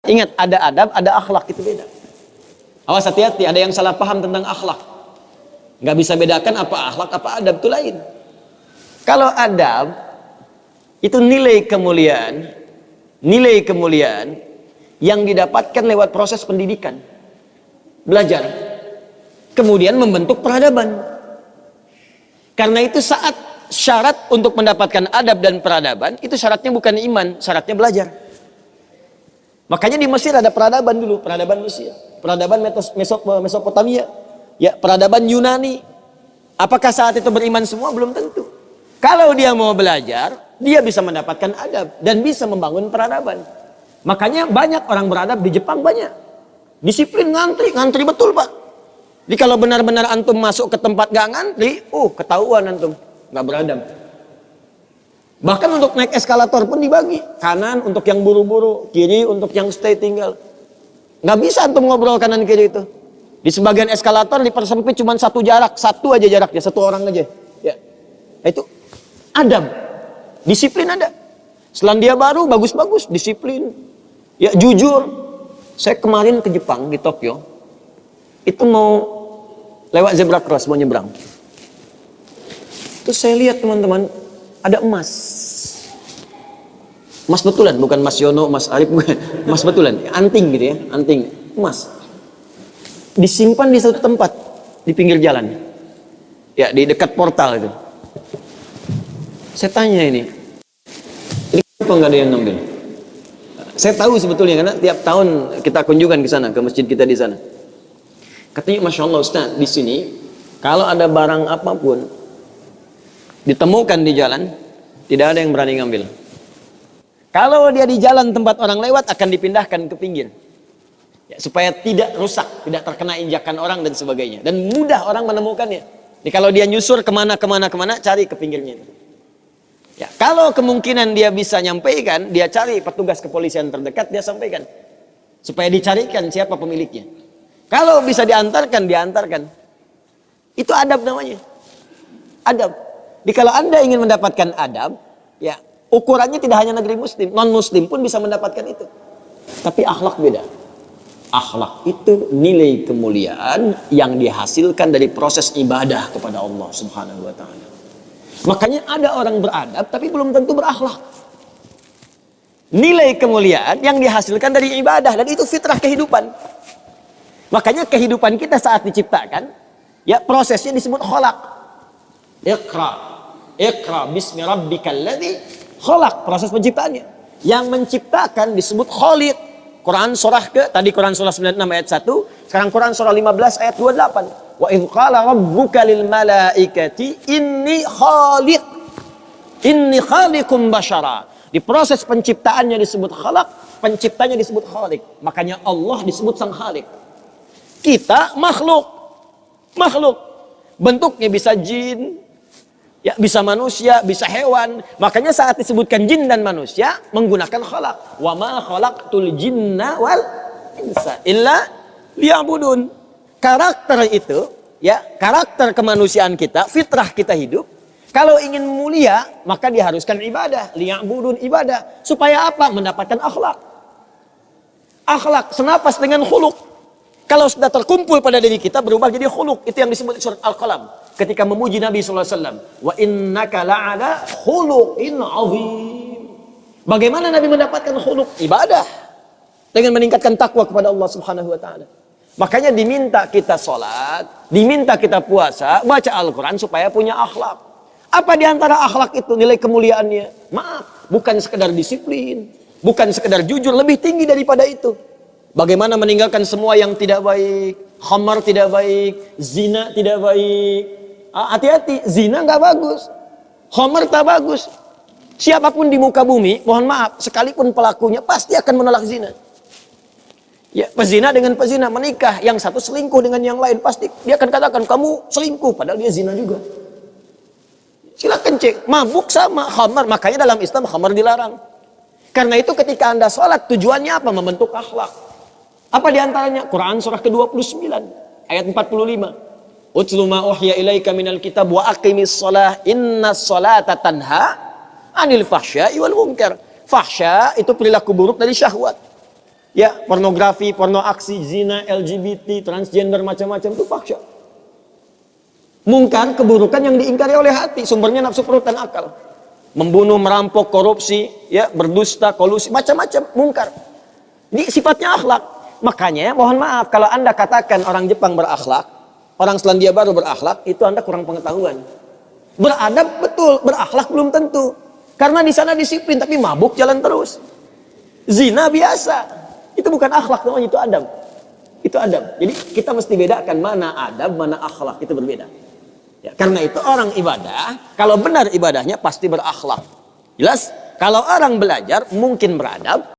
Ingat, ada adab, ada akhlak, itu beda. Awas, hati-hati, ada yang salah paham tentang akhlak. Nggak bisa bedakan apa akhlak, apa adab, itu lain. Kalau adab, itu nilai kemuliaan yang didapatkan lewat proses pendidikan. Belajar. Kemudian membentuk peradaban. Karena itu saat syarat untuk mendapatkan adab dan peradaban, itu syaratnya bukan iman, syaratnya belajar. Makanya di Mesir ada peradaban dulu, peradaban Mesir, peradaban Mesopotamia, ya, peradaban Yunani. Apakah saat itu beriman semua? Belum tentu. Kalau dia mau belajar, dia bisa mendapatkan adab dan bisa membangun peradaban. Makanya banyak orang beradab di Jepang, banyak. Disiplin, ngantri betul, Pak. Jadi kalau benar-benar antum masuk ke tempat gak ngantri, ketahuan antum gak beradab. Bahkan untuk naik eskalator pun dibagi. Kanan untuk yang buru-buru, kiri untuk yang stay tinggal. Nggak bisa antum ngobrol kanan kiri itu. Di sebagian eskalator dipersempit cuma satu aja jaraknya, satu orang aja. Ya. Itu adab. Disiplin ada. Selandia Baru bagus-bagus, disiplin. Ya, jujur. Saya kemarin ke Jepang, di Tokyo. Itu mau lewat zebra cross, mau nyebrang. Terus saya lihat teman-teman, ada emas betulan, bukan Mas Yono, Mas Arif, bukan. Emas betulan, anting gitu ya, anting emas disimpan di satu tempat di pinggir jalan, ya, di dekat portal itu. Saya tanya ini kenapa nggak ada yang ngambil? Saya tahu sebetulnya karena tiap tahun kita kunjungan ke sana, ke masjid kita di sana. Katanya, Masya Allah Ustaz, di sini kalau ada barang apapun ditemukan di jalan, tidak ada yang berani ngambil. Kalau dia di jalan tempat orang lewat, akan dipindahkan ke pinggir, ya, supaya tidak rusak, tidak terkena injakan orang dan sebagainya, dan mudah orang menemukannya. Jadi kalau dia nyusur kemana, cari ke pinggirnya. Ya, kalau kemungkinan dia bisa nyampaikan, dia cari petugas kepolisian terdekat, dia sampaikan supaya dicarikan siapa pemiliknya. Kalau bisa diantarkan. Itu adab namanya. Adab. Jadi kalau Anda ingin mendapatkan adab, ya, ukurannya tidak hanya negeri muslim, non-muslim pun bisa mendapatkan itu. Tapi akhlak beda. Akhlak itu nilai kemuliaan yang dihasilkan dari proses ibadah kepada Allah Subhanahu wa taala. Makanya ada orang beradab tapi belum tentu berakhlak. Nilai kemuliaan yang dihasilkan dari ibadah, dan itu fitrah kehidupan. Makanya kehidupan kita saat diciptakan, ya, prosesnya disebut khalaq. Iqra bismi rabbikal ladzi khalaq, proses penciptaannya. Yang menciptakan disebut Khaliq. Quran surah Quran surah 96 ayat 1, sekarang Quran surah 15 ayat 28. Wa idz qala rabbuka lil malaikati inni khaliqum basyara. Di proses penciptaannya disebut khalaq, penciptanya disebut Khaliq. Makanya Allah disebut sang Khaliq. Kita makhluk. Bentuknya bisa jin, ya, bisa manusia, bisa hewan. Makanya saat disebutkan jin dan manusia menggunakan khalaq. Wa ma khalaqtul jinna wal insa illa liya'budun. Karakter itu, ya, karakter kemanusiaan kita, fitrah kita hidup. Kalau ingin mulia, maka diharuskan ibadah, liya'budun, ibadah. Supaya apa? Mendapatkan akhlak. Akhlak senapas dengan khuluq. Kalau sudah terkumpul pada diri kita, berubah jadi khuluq. Itu yang disebut surat Al-Qalam ketika memuji Nabi SAW. Wa innaka la'ala khuluqin azim. Bagaimana Nabi mendapatkan khuluq? Ibadah. Dengan meningkatkan takwa kepada Allah Subhanahu wa taala. Makanya diminta kita sholat, diminta kita puasa, baca Al-Quran supaya punya akhlak. Apa diantara akhlak itu nilai kemuliaannya? Maaf, bukan sekedar disiplin, bukan sekedar jujur, lebih tinggi daripada itu. Bagaimana meninggalkan semua yang tidak baik, khamar tidak baik, zina tidak baik. Hati-hati, zina nggak bagus, khamar tak bagus. Siapapun di muka bumi, mohon maaf, sekalipun pelakunya pasti akan menolak zina. Ya, pezina dengan pezina menikah, yang satu selingkuh dengan yang lain, pasti dia akan katakan kamu selingkuh, padahal dia zina juga. Silakan cek, mabuk sama khamar, makanya dalam Islam khamar dilarang. Karena itu ketika Anda sholat, tujuannya apa? Membentuk akhlak. Apa diantaranya? Quran surah ke-29 ayat 45. Utlu ma uhya ilaika minal kitab wa aqimis shalah innas salata tanha anil fahsya'i wal munkar. Fahsya itu perilaku buruk dari syahwat. Ya, pornografi, porno aksi, zina, LGBT, transgender, macam-macam itu fahsya. Mungkar, keburukan yang diingkari oleh hati, sumbernya nafsu perut dan akal. Membunuh, merampok, korupsi, ya, berdusta, kolusi, macam-macam mungkar. Ini sifatnya akhlak. Makanya, mohon maaf kalau Anda katakan orang Jepang berakhlak, orang Selandia Baru berakhlak, itu Anda kurang pengetahuan. Beradab betul, berakhlak belum tentu. Karena di sana disiplin, tapi mabuk jalan terus. Zina biasa. Itu bukan akhlak namanya, itu adab. Itu adab. Jadi kita mesti bedakan mana adab, mana akhlak, itu berbeda. Ya, karena itu orang ibadah, kalau benar ibadahnya pasti berakhlak. Jelas? Kalau orang belajar mungkin beradab,